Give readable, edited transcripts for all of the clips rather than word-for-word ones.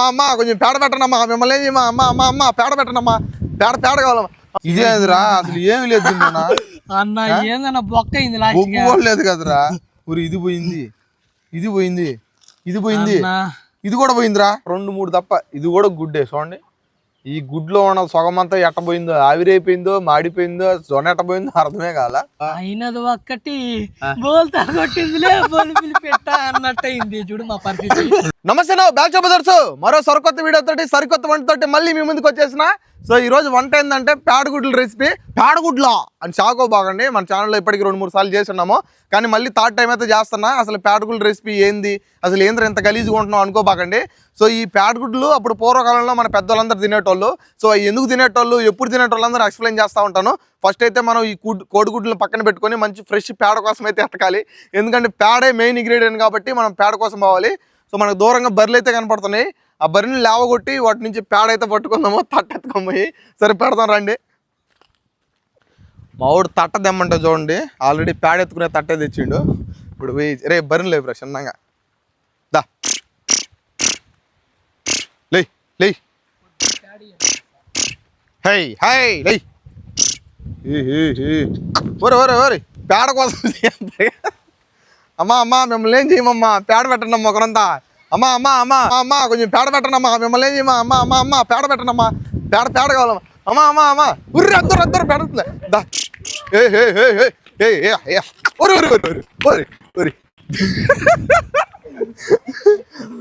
అమ్మ కొంచెం పేడ పెట్టనమ్మా, మిమ్మల్ని ఏం చేయమా అమ్మ అమ్మ అమ్మ పేడ పెట్టనమ్మా, పేడ కావాలమ్మా. ఇదేదిరా అసలు ఏమి లేదు అన్న, ఏందన్నా బొక్క అయింది, బొగ్గు లేదు కదరా. ఊరి ఇది పోయింది, ఇది పోయింది, ఇది పోయింది, ఇది కూడా పోయిందిరా. 2-3 తప్ప ఇది కూడా గుడ్డే. చూడండి ఈ గుడ్లో ఉన్న సొగం అంతా ఎట్టపోయిందో, ఆవిరైపోయిందో, మాడిపోయిందో, జొన్న ఎట్టపోయిందో అర్థమే కాల. అయినది ఒక్కటి బోల్తా కొట్టిందిలే, బోలు పెట్ట అన్నట్టయింది చూడు మా పరిస్థితి. నమస్తే నా బ్యాచ్ బ్రదర్స్, మరో సరికొత్త వీడియోతోటి సరికొత్త వంటతోటి మళ్ళీ మీ ముందుకు వచ్చేసిన. సో ఈ రోజు వంట ఏంటంటే పేడగుడ్ల రెసిపీ. పేడగుడ్లా అని షాకో బాగండి, మన ఛానల్లో ఇప్పటికి 2-3 సార్లు చేసి ఉన్నాము, కానీ మళ్ళీ థర్డ్ టైం అయితే చేస్తున్నా. అసలు పేడగుడ్ల రెసిపీ ఏంది, అసలు ఏంద్ర ఎంత గలీజ్గా ఉంటున్నాం అనుకోబాకండి. సో ఈ పేడగుడ్లు అప్పుడు పూర్వకాలంలో మన పెద్దవాళ్ళందరూ తినేటోళ్ళు. సో ఎందుకు తినేటోళ్ళు, ఎప్పుడు తినేటోళ్ళు అందరూ ఎక్స్ప్లెయిన్ చేస్తూ ఉంటాను. ఫస్ట్ అయితే మనం ఈ కోడిగుడ్లను పక్కన పెట్టుకొని మంచి ఫ్రెష్ పేడ కోసం అయితే ఎత్తకాలి. ఎందుకంటే పేడే మెయిన్ ఇంగ్రీడియంట్ కాబట్టి మనం పేడ కోసం పోవాలి. సో మనకు దూరంగా బర్రెలు అయితే కనపడుతున్నాయి, ఆ బర్రెని లేవగొట్టి వాటి నుంచి పేడ అయితే పట్టుకుందాము, తట్టెత్తుకోపోయి. సరే పెడతాం రండి. మా వాడు తట్ట తెమ్మంటే చూడండి, ఆల్రెడీ పేడ ఎత్తుకునే తట్టే తెచ్చిండు. ఇప్పుడు రే బర్రెని లేపురా చిన్నగా, దా లే లే హై హై లే. ఓరే ఓరే ఓరే పేడ కోసం అమ్మా అమ్మ మిమ్మల్ని ఏం చేయమమ్మా, పేడ పెట్టండి అమ్మ ఒకరంతా. అమ్మ అమ్మ అమ్మ అమ్మ కొంచెం పేడ పెట్టండమ్మా, మిమ్మల్ని ఏం చేయమా అమ్మ అమ్మ అమ్మ పేడ పెట్టండమ్మా, పేడ కావాలమ్మా. అమ్మ అమ్మ అమ్మ ఉర్రి అందరూ పెడతలే దా. ఏ హే హే హే ఏ ఒరి ఒరి ఒరి ఒరి ఒరి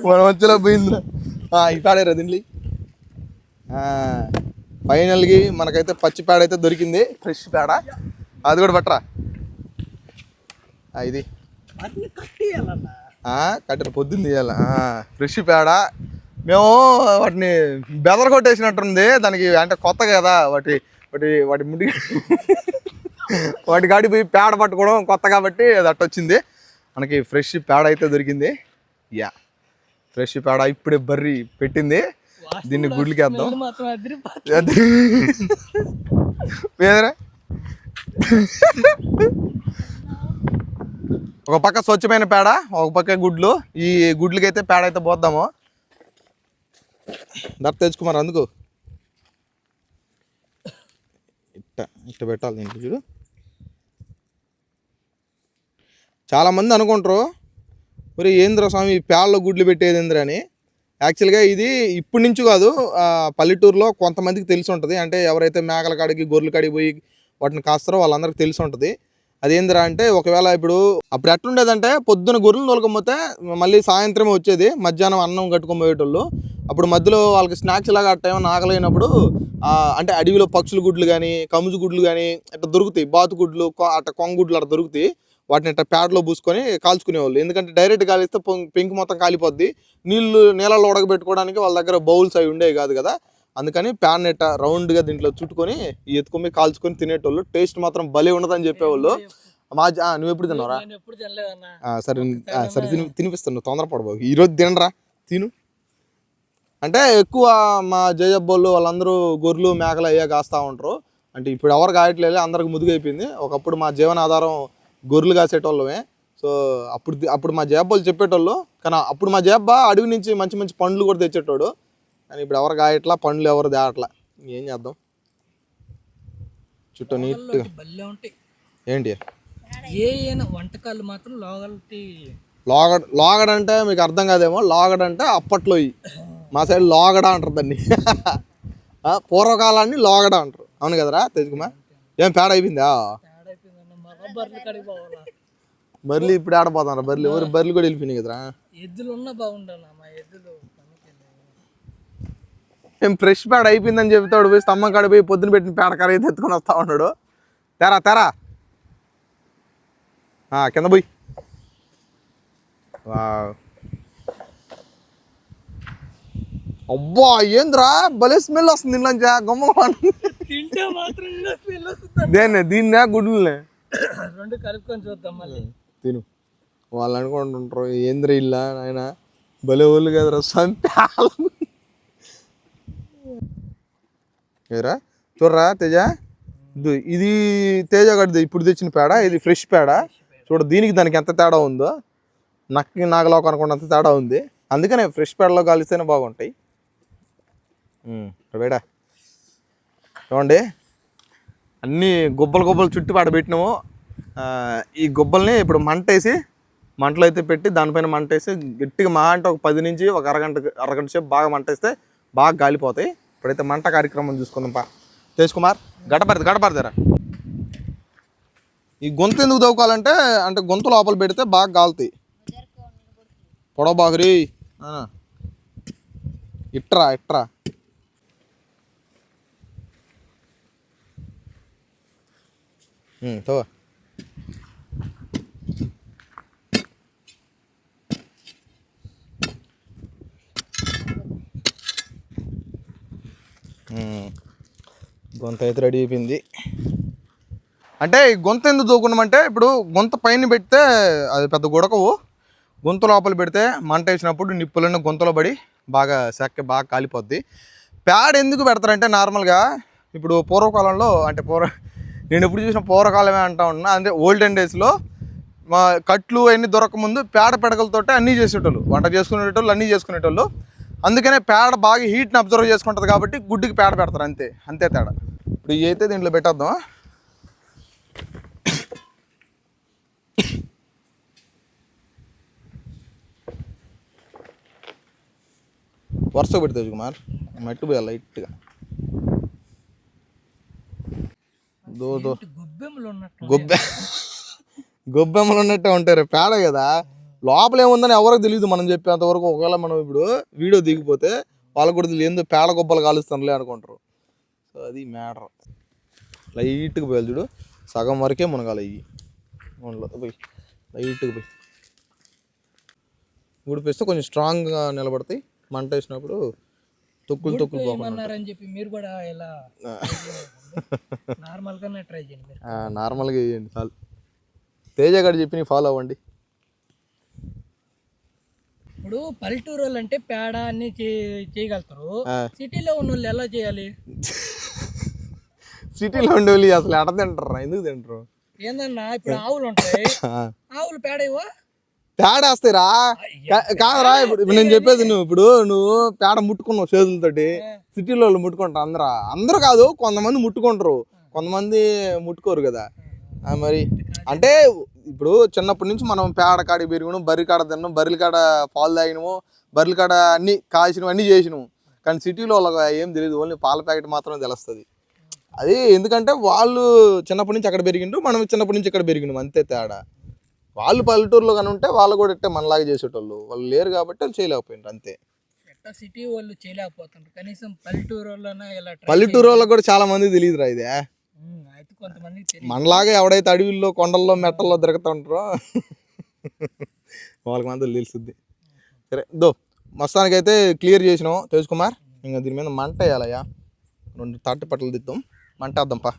మన మధ్యలో పోయిందిరా. ఈ పేడేరా దీంట్లో. ఫైనల్కి మనకైతే పచ్చి పేడ అయితే దొరికింది, ఫ్రెష్ పేడ. అది కూడా పట్టరా. ఇది కట్టిన పొద్దున్న తీయాల ఫ్రెష్ పేడ. మేము వాటిని బెదర కొట్టేసినట్టుంది దానికి, అంటే కొత్త కదా వాటి వాటి వాటి ముడి వాటి కాడికి పోయి పేడ పట్టుకోవడం కొత్త కాబట్టి అది అట్టొచ్చింది. మనకి ఫ్రెష్ పేడ అయితే దొరికింది. యా ఫ్రెష్ పేడ ఇప్పుడే బర్రి పెట్టింది, దీన్ని గుడ్లకి వేద్దాం. వేదరా ఒక పక్క స్వచ్ఛమైన పేడ, ఒక పక్క గుడ్లు. ఈ గుడ్లకైతే పేడ అయితే పోద్దాము. దర్ తెచ్చుకుమారు అందుకు ఇట్ట పెట్టాలి దీంట్లో చూడు. చాలామంది అనుకుంటారు మరి ఏంద్ర స్వామి పేడలో గుడ్లు పెట్టేది ఏంద్ర అని. యాక్చువల్గా ఇది ఇప్పటి నుంచి కాదు, పల్లెటూరులో కొంతమందికి తెలిసి ఉంటుంది. అంటే ఎవరైతే మేకల కాడికి గొర్రెల కాడికి పోయి వాటిని కాస్తారో వాళ్ళందరికీ తెలిసి ఉంటుంది. అదేంద్రా అంటే ఒకవేళ ఇప్పుడు అప్పుడు ఎట్లుండేదంటే పొద్దున గొర్రెలు తోలుకపోతే మళ్ళీ సాయంత్రమే వచ్చేది, మధ్యాహ్నం అన్నం కట్టుకొని పోయేటోళ్ళు. అప్పుడు మధ్యలో వాళ్ళకి స్నాక్స్ లాగా ఆ టైం ఆకలైనప్పుడు అంటే అడవిలో పక్షుల గుడ్లు కానీ కముజు గుడ్లు కానీ ఇట్లా దొరుకుతాయి, బాతుగుడ్లు అట్లా కొంగుడ్లు అట్లా దొరుకుతాయి. వాటిని ఇట్లా ప్యాడ్లో పూసుకొని కాల్చుకునేవాళ్ళు. ఎందుకంటే డైరెక్ట్ కాలిస్తే పెంకు మొత్తం కాలిపోద్ది. నీళ్ళలో ఉడకబెట్టుకోవడానికి వాళ్ళ దగ్గర బౌల్స్ అవి ఉండేవి కాదు కదా, అందుకని ప్యాన్ ఇట్ట రౌండ్గా దీంట్లో చుట్టుకొని ఎత్తుకొని కాల్చుకొని తినేటోళ్ళు. టేస్ట్ మాత్రం భలే ఉండదని చెప్పేవాళ్ళు. నువ్వు ఎప్పుడు తిన్నారా? సరే సరే తినిపిస్తాను, తొందరపడబాకు. ఈరోజు తినరా, తిను. అంటే ఎక్కువ మా జయబ్బోళ్ళు వాళ్ళందరూ గొర్రెలు మేకలు అయ్యా కాస్తూ ఉంటారు. అంటే ఇప్పుడు ఎవరు కాయట్లేదు, అందరికి ముదుగైపోయింది. ఒకప్పుడు మా జీవనాధారం గొర్రెలు కాసేటోళ్ళమే. సో అప్పుడు మా జయబ్బోళ్ళు చెప్పేటోళ్ళు, కానీ అప్పుడు మా జయబ్బ అడవి నుంచి మంచి మంచి పండ్లు కూడా తెచ్చేటోడు. కానీ ఇప్పుడు ఎవరు కాయట్లా, పండ్లు ఎవరు తేవట్లా. ఏం చేద్దాం, చుట్టూ నీట్గా ఏంటి వంటకాలు మాత్రం లోగడ అంటే మీకు అర్థం కాదేమో. లోగడ అంటే అప్పట్లో మా సైడ్ లోగడ అంటారు దాన్ని. పూర్వకాలాన్ని లోగడ అంటారు. అవును కదరా తెచ్చుకుమా? ఏం పేడ అయిపోయిందా? బర్రెలు ఇప్పుడు ఆడపోతాను. బర్రెలు కూడా వెళ్ళిపోయినాయి కదరా. ఎద్దులు ఉన్నా బాగుండాలి. మేము ఫ్రెష్ పేడ అయిపోయిందని చెప్తాడు, పోయి స్తంభం కాడ పోయి పొద్దున పెట్టిన పేడ కర్ర అయితే ఎత్తుకొని వస్తా ఉన్నాడు. తెరా కింద పోయి. అబ్బా ఏంద్రా భలే స్మెల్ వస్తుంది ఇంట్లోంచి, గమ్మ. దీన్నే గుడ్లనే రెండు కలుపుకొని చూద్దాం మళ్ళీ. తిను. వాళ్ళు అనుకుంటుంటారు ఏంద్ర ఇల్లా ఆయన భలే వాళ్ళు కదరా సంపాల. ఏరా చూడరా తేజ, ఇది తేజ గడిది ఇప్పుడు తెచ్చిన పేడ, ఇది ఫ్రెష్ పేడ. చూడ దీనికి దానికి ఎంత తేడా ఉందో, నక్కకి నాగలోకి అనుకున్నంత తేడా ఉంది. అందుకనే ఫ్రెష్ పేడలో కాలిస్తేనే బాగుంటాయి. వేడా చూడండి, అన్నీ గుబ్బలు చుట్టూ పెట్టినాము. ఈ గుబ్బల్ని ఇప్పుడు మంటలో అయితే పెట్టి దానిపైన మంట వేసి గట్టిగా మహా అంటే ఒక 10 నుంచి ఒక అరగంట సేపు బాగా మంట వేస్తే బాగా గాలిపోతాయి. ఇప్పుడైతే మంట కార్యక్రమం చూసుకుందాం పా. తేజ్ కుమార్ గడపడతారా. ఈ గొంతు ఎందుకు దవ్వుకోవాలంటే అంటే గొంతు లోపల పెడితే బాగా గాలుతాయి. పొడవ బాగురి ఇట్రా తో గొంత అయితే రెడీ అయిపోయింది. అంటే ఈ గొంత ఎందుకు దూకున్నామంటే ఇప్పుడు గొంత పైన పెడితే అది పెద్ద గుడకవు, గొంతు లోపల పెడితే మంట వేసినప్పుడు నిప్పులన్నీ గొంతులో పడి బాగా బాగా కాలిపోద్ది. ప్యాడ్ ఎందుకు పెడతారంటే నార్మల్గా ఇప్పుడు పూర్వకాలంలో అంటే నేను ఎప్పుడు చూసిన పూర్వకాలమే అంటా ఉన్నా, అంటే ఓల్డెన్ డేస్లో మా కట్లు అన్నీ దొరకముందు పేడ పెడకలతోటే అన్నీ చేసేటోళ్ళు, వంట చేసుకునేటోళ్ళు అన్నీ చేసుకునేటోళ్ళు. అందుకనే పేడ బాగా హీట్ని అబ్జర్వ్ చేసుకుంటుంది కాబట్టి గుడ్డుకి పేడ పెడతారు, అంతే తేడా. ఇప్పుడు ఇవి అయితే దీంట్లో పెట్టేద్దాం. వరుస పెడితే కుమార్ మట్టి పోయాలి లైట్గా. గొబ్బెమ్మలు ఉన్నట్టే ఉంటారు, పేడ కదా. లోపల ఏముందని ఎవరికి తెలియదు మనం చెప్పేంతవరకు. ఒకవేళ మనం ఇప్పుడు వీడియో దిగిపోతే వాళ్ళకు కూడా తెలియదు, ఏందో పేడ గొబ్బలు కాలుస్తానులే అనుకుంటారు. సో అది మ్యాటర్. లైట్గా పోయాలి చూడు, సగం వరకే మునగాలి. ఇవి పోయి లైట్గా పోయి ఊడిపిస్తే కొంచెం స్ట్రాంగ్గా నిలబడతాయి. మంట వేసినప్పుడు తొక్కులు పోమన్నారని చెప్పి మీరు కూడా ఇలా నార్మల్గానే ట్రై చేయండి. నార్మల్గా వేయండి చాలు. తేజ గారు చెప్పి ఫాలో అవ్వండి. ఇప్పుడు పల్లెటూరు వాళ్ళు అంటే పేడ అన్ని చేయగలుగుతారు, సిటీలో ఉన్న వాళ్ళు ఎలా చేయాలి? సిటీలో ఉండే వాళ్ళు అసలు ఎడ తింటారు, ఎందుకు తింటారు? ఏందన్నా ఇప్పుడు ఆవులు ఉంటాయి, ఆవులు పేడ ఇవ్వ పేడ వేస్తాయిరా కాదురా. ఇప్పుడు నేను చెప్పేది, నువ్వు పేడ ముట్టుకున్నావు చేతులతోటి, సిటీలో వాళ్ళు ముట్టుకుంటారు. అందరూ కాదు, కొంతమంది ముట్టుకుంటారు, కొంతమంది ముట్టుకోరు కదా. మరి అంటే ఇప్పుడు చిన్నప్పటి నుంచి మనం పేడ కాడికి పెరిగినాము, బర్రె కాడ తిన్నాము, బర్రెల కాడ పాలు తాగినాము, బర్రెల కాడ అన్నీ కాసినవి అన్నీ చేసినాము. కానీ సిటీలో వాళ్ళకి ఏం తెలియదు, ఓన్లీ పాల ప్యాకెట్ మాత్రమే తెలుస్తుంది. అది ఎందుకంటే వాళ్ళు చిన్నప్పటి నుంచి అక్కడ పెరిగిండు, మనం చిన్నప్పటి నుంచి ఇక్కడ పెరిగినాం, అంతే తేడా. వాళ్ళు పల్లెటూరులో కానీ ఉంటే వాళ్ళు కూడా ఇట్టే మనలాగా చేసేటోళ్ళు, వాళ్ళు లేరు కాబట్టి వాళ్ళు చేయలేకపోయినారు, అంతే. సిటీ వాళ్ళు చేయలేకపోతున్నారు, కనీసం పల్లెటూరు పల్లెటూరు వాళ్ళకి కూడా చాలా మంది తెలియదురా ఇదే. మనలాగా ఎవడైతే అడవిల్లో కొండల్లో మెట్టల్లో తిరుగుతూ ఉంటారో వాళ్ళకి మాత్రం తెలుస్తుంది. సరే మొత్తానికి అయితే క్లియర్ చేసినాం తేజ్ కుమార్. ఇంకా దీని మీద మంట వేయాలయ్యా, 2 తాటి పట్టలు తిద్దాం, మంట వేద్దాంపా.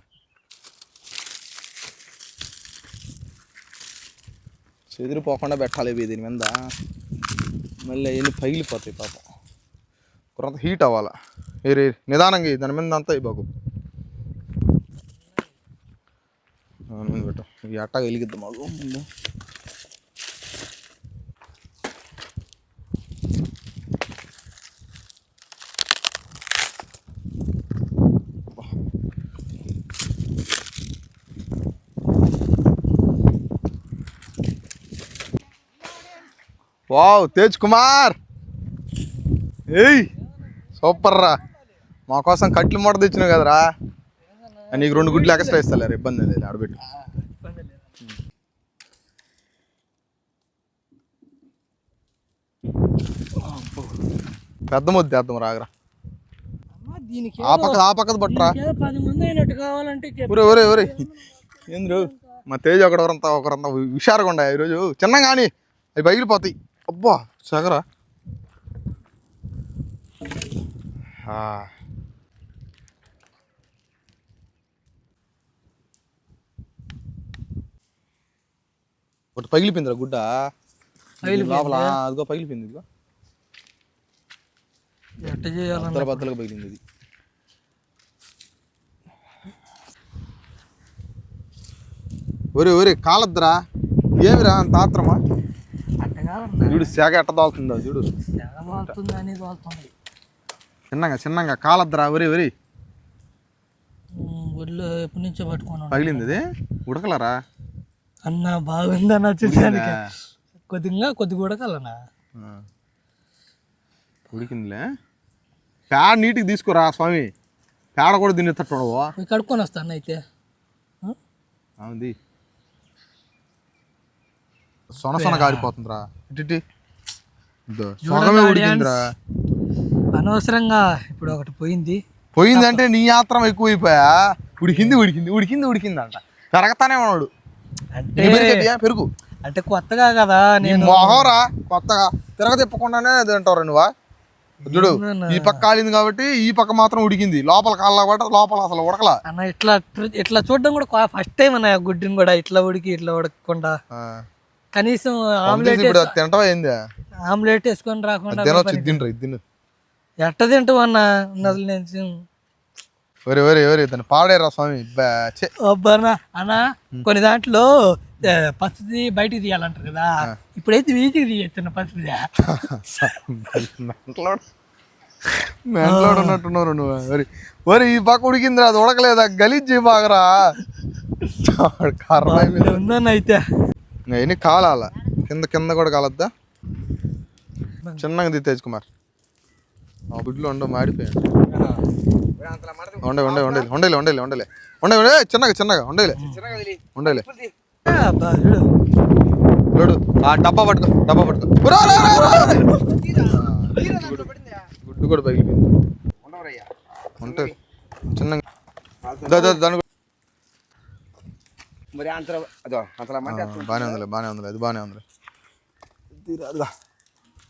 చెదిరిపోకుండా పెట్టాలి ఇవి దీని మీద, మళ్ళీ అవన్నీ పగిలిపోతాయి పాపం. కొంత హీట్ అవ్వాలా, నిదానంగా దాని మీద అంతా ఇవ్వకు పెట్టు. ఇవి అట్టగా వెలిగిద్దాం మాకు ముందు. వావ్ తేజ్ కుమార్, ఏయ్ సూపర్ రా. మా కోసం కట్లు మూట తెచ్చినావు కదరా, నీకు 2 గుడ్లు ఎక్స్ట్రా ఇస్తాలేరు, ఇబ్బంది లేదు, ఆడబెట్టు. పెద్ద ముద్ద వేద్దాం రాగరా, ఆ పక్కన పట్టరా. ఒరే ఏంద్రు మా తేజ్ ఒకరంతా హుషారుగా ఉండ ఈరోజు. చిన్న కానీ అవి పగిలిపోతాయి. అబ్బా సగరా, ఒకటి పగిలిపోయిందిరా గుడ్డ లోపల, అదిగో పగిలిపోయింది, ఇదిగో బద్దలుగా పగిలింది ఇది. ఒరే కాలద్దురా, ఏమిరా అంత ఆత్రమా? చూడు శాఖ ఎట్ట దాల్తుందో చూడు. చిన్నగా కాలద్దురా వరి ఒళ్ళు ఎప్పటి నుంచో పట్టుకున్నాను పగిలింది ఇది ఉడకలరా అన్న బాగుందన్న చూసానికి కొద్దిగా ఉడకాలన్నా ఉడికిందిలే పేడ నీటికి తీసుకురా స్వామి పేడ కూడా తినేటట్టు కడుక్కొని వస్తా అన్న అయితే అవుంది సొన కారిపోతుందిరా ఇటు సొగమే ఉడికిందిరా అనవసరంగా ఇప్పుడు ఒకటి పోయింది అంటే నీ యాత్రం ఎక్కువైపోయా ఉడికింది అంట పెరగతానే ఉన్నాడు అంటే పెరుగు అంటే కొత్తగా కదా నేను మొహంరా కొత్తగా తిరగ తిప్పకుండానే తింటారు నువ్వా చూడు ఈ పక్క కాలింది కాబట్టి ఈ పక్క మాత్రం ఉడికింది లోపల కాళ్ళ లోపల అసలు ఉడకలా అన్న ఇట్లా చూడడం కూడా ఫస్ట్ టైం అన్న గుడ్డిని కూడా ఇట్లా ఉడకకుండా కనీసం ఆమ్లెట్ తింటావా ఏంది ఆమ్లెట్ వేసుకొని రాకుండా తిను ఎట్ట తింటావు అన్న అసలు నేను వరి దాన్ని పాడేరా స్వామి అబ్బా అన్న కొన్ని దాంట్లో పసుపు బయటికి తీయాలంటారు కదా ఇప్పుడైతే వీటికి తీయచ్చు పసుపు మెంట్లోడు ఉన్నట్టున్నారు నువ్వు వరి ఈ పక్క ఉడికిందిరా అది ఉడకలేదా గలీజ్ బాగరా ఉందన్న అయితే అవన్నీ కాలాల కింద కూడా కాలద్దా చిన్నగా తెచ్చుకుమార్ గుడ్లు మాడిపోయాడు ఉండలే చిన్నగా ఉండలే లోడు ఆ డబ్బా పట్టుకో గుడ్డు కూడా పగిలిపోయింది ఉంటుంది చిన్నగా దాని బాగానే ఉందిలే అది బాగానే ఉంది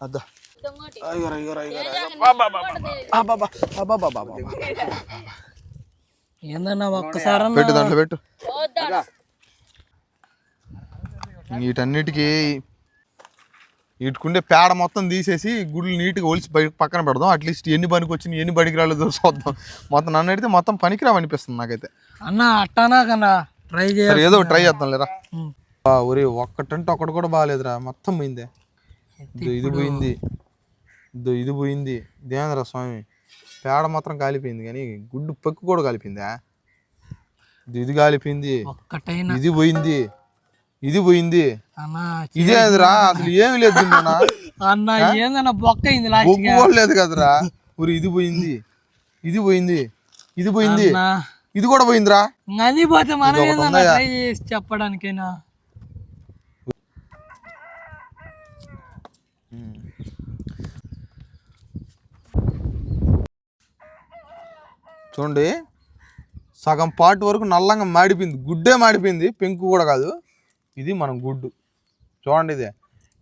అద్దా ఏందన్నా ఒక్కసారి పెట్టు దాంట్లో పెట్టు వీటన్నిటికీ వీటికుండే పేడ మొత్తం తీసేసి గుడ్లు నీట్గా ఒలిసి పక్కన పెడదాం అట్లీస్ట్ ఎన్ని పనికి వచ్చినాయి ఎన్ని పనికి రాలేదో చూద్దాం మొత్తం నన్ను అడిగితే మొత్తం పనికిరావు అనిపిస్తుంది నాకైతే అన్న అట్టానా కన్నా ట్రై చేయాలి ఏదో ట్రై చేద్దాం లేరా ఒరే ఒక్కటంటే ఒకటి కూడా బాగాలేదురా మొత్తం పోయిందే ఇది పోయింది దేవేంద్ర స్వామి పేడ మాత్రం కాలిపోయింది కానీ గుడ్డు పక్కు కూడా కాలిపోయిందా ఇది కాలిపోయింది ఇది పోయింది ఇదేదిరా అసలు ఏమి లేదు అన్న ఏందన్నా బొక్క అయింది లేదు కదరా ఊరి ఇది పోయింది ఇది కూడా పోయిందిరా అది పోతే మనం ఏందన్నా ట్రై చేసి చెప్పడానికైనా చూడండి సగం పాటు వరకు నల్లంగా మాడిపోయింది గుడ్డే మాడిపోయింది పెంకు కూడా కాదు ఇది మనం గుడ్డు చూడండి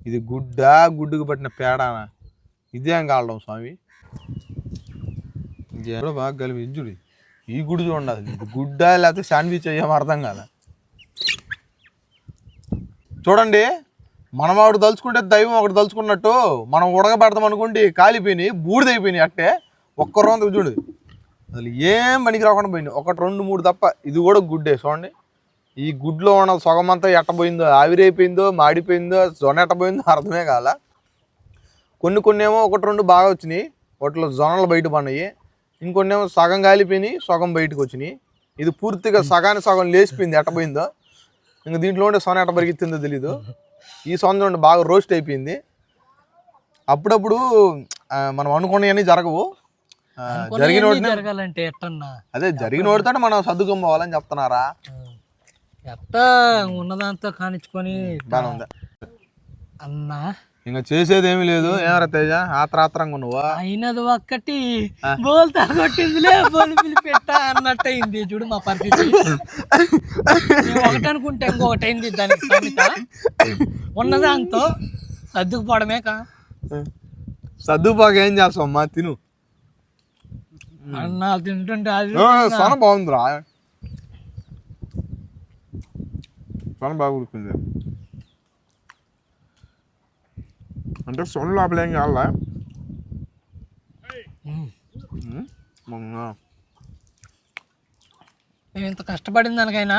ఇది గుడ్డుకు పట్టిన పేడానా ఇదేం కావడం స్వామి ఇంకేదో బాగా కలిపి చూడు ఈ గుడ్డు చూడండి అసలు ఇది గుడ్డా లేకపోతే శాండ్విచ్ అయ్యాం అర్థం కాదా చూడండి మనం ఒకటి తలుచుకుంటే దైవం ఒకటి తలుచుకున్నట్టు మనం ఉడకబెడతాం అనుకోండి కాలిపోయినాయి బూడిదైపోయినాయి అట్టే ఒక్క రోజు చూడు అసలు ఏం పనికి రాకుండా పోయింది 1 2 3 తప్ప ఇది కూడా గుడ్డే చూడండి ఈ గుడ్లో ఉన్న సొగమంతా ఎట్టపోయిందో ఆవిరైపోయిందో మాడిపోయిందో జొన ఎట్టపోయిందో అర్థమే కాల కొన్ని ఏమో 1 2 బాగా వచ్చినాయి వాటిలో జొనలు బయట పడినాయి ఇంకొన్ని ఏమో సగం కాలిపోయినాయి సగం బయటకు వచ్చినాయి ఇది పూర్తిగా సగం లేచిపోయింది ఎట్టపోయిందో ఇంకా దీంట్లో ఉండే సొన ఎట్ట పరిగెత్తిందో తెలీదు ఈ సొన చూడండి బాగా రోస్ట్ అయిపోయింది అప్పుడప్పుడు మనం అనుకున్నవన్నీ జరగవు జరగాలంటే ఎట్టన్నా అదే జరిగిన వాడితో మనం సర్దుకొని పోవాలని చెప్తున్నారా ఎట్టా ఉన్నదాంతో కానిచ్చుకొని అన్నా ఇంకా చేసేది ఏమీ లేదు ఏమరా తేజ ఆత్రంగా నువ్వు అయినది ఒక్కటి బోల్తా కొట్టిందిలే బోల్ పిలిపెట్ట అన్నట్టు అయింది చూడు మా పరిస్థితి ఒకటి అనుకుంటే ఇంకొకటి అయింది దానికి సమిత ఉన్నదాంతో సర్దుకుపోవడమే సర్దుకుపోక ఏం చేస్తావు అమ్మా తిను అన్నా తింటుంటే అది సొన బాగుందిరా సొన బాగా ఉడికింది అంటే సొన లోపల ఏం కావాలా మేము ఇంత కష్టపడిన దానికైనా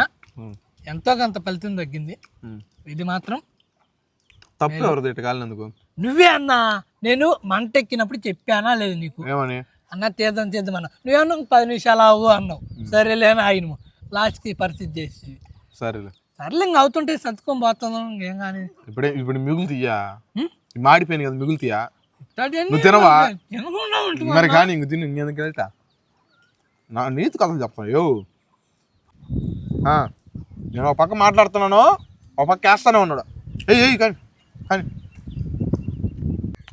ఎంతో కొంత ఫలితం తగ్గింది ఇది మాత్రం తప్పు ఎవరిది ఇటు కాలినందుకు నువ్వే అన్నా నేను మంట ఎక్కినప్పుడు చెప్పానా లేదు నీకు ఏమని అన్న తీద్దామన్నా నువ్వేమన్నా 10 నిమిషాలు అవ్వు అన్నావు, సరేలే అని ఆయన లాస్ట్కి పరిస్థితి చేసి సరేలే సర్లే ఇంక అవుతుంటే సర్దుకొని పోతాను ఏం కానీ. ఇప్పుడు మిగులు తీయా మాడిపోయింది కదా, మిగులు తీయా ఇట్లాంటివన్నీ నువ్వు తినవా? తినకుండా ఉంటుంది మరి కానీ ఇంక తిని ఇంకెందుకు వెళ్తా నా నీతి కథలు చెప్తాను యో. నేను ఒక పక్క మాట్లాడుతున్నాను, ఒక పక్క వేస్తానే ఉన్నాడు. ఏయ్ కానీ కానీ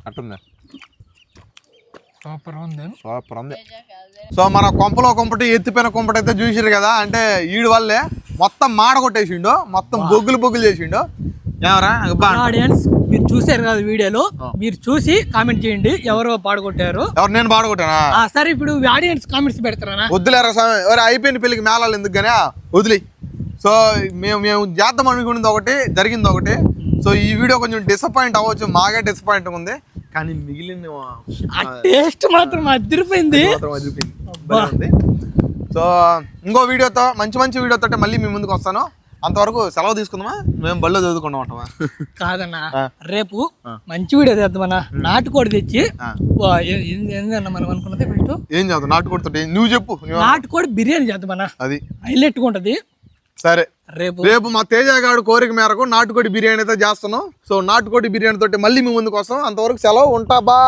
అట్టుందా సూపర్ ఉంది. సూపర్ ఉంది. సో మన కొంపలో కొంపటి ఎత్తిపోయిన కొంపటి అయితే చూసిరు కదా, అంటే ఈడు వల్లే మొత్తం మాడ కొట్టేసిండు, మొత్తం బొగ్గులు చేసిండు. ఎవరా ఆడియన్స్ మీరు చూసారు కదా వీడియోలో, మీరు చూసి కామెంట్ చేయండి ఎవరో పాడగొట్టారు. ఎవరు నేను పాడగొట్టానా? సరే ఇప్పుడు ఆడియన్స్ కామెంట్స్ పెడతారా? వద్దులేరా స్వామి, ఎవరు అయిపోయిన పెళ్ళికి మేళాలు ఎందుకు కానీ వదిలే. సో మేము చేద్దాం అనుకున్నది ఒకటి, జరిగింది ఒకటి. సో ఈ వీడియో కొంచెం డిసప్పాయింట్ అవ్వచ్చు, మాకే డిసప్పాయింట్ ఉంది, కానీ మిగిలిన టేస్ట్ మాత్రం అదిరిపోయింది. సో ఇంకో వీడియోతో మంచి వీడియోతో మళ్ళీ మీ ముందుకు వస్తాను. అంతవరకు సెలవు తీసుకుందామా? మేము బళ్ళో చదువుకుంటాం అంటావా? కాదన్నా, రేపు మంచి వీడియో చేద్దామన్నా. నాటుకోడి తెచ్చి ఏందన్నా మనం అనుకున్నది ఫస్ట్ ఏం చేద్దాం? నాటుకోడితో నువ్వు చెప్పు. నాటుకోడి బిర్యానీ చేద్దామన్నా, అది హైలైట్ గా ఉంటది. సరే రేపు మా తేజ గారు కోరిక మేరకు నాటుకోడి బిర్యానీ అయితే చేస్తున్నాం. సో నాటుకోడి బిర్యానీ తోటి మళ్ళీ మీ ముందుకు వస్తాం. అంతవరకు సెలవు, ఉంటా. బా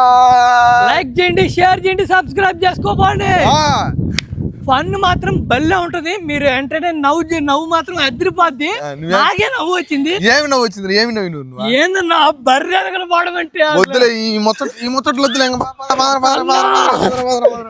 లైక్ చేయండి, షేర్ చేయండి, సబ్స్క్రైబ్ చేసుకోండి. ఫన్ మాత్రం భలే ఉంటది. మీరు ఎంటర్టైన్ నవ్వు మాత్రం అదిరిపోద్ది. నాకే నవ్వు వచ్చింది. ఏమి నవ్వు వచ్చింది? ఏమి నవ్వు నువ్వు? ఏందన్నా బర్రె పాడమంటే వద్దులే, ఈ ముచ్చట్లు వద్దులే.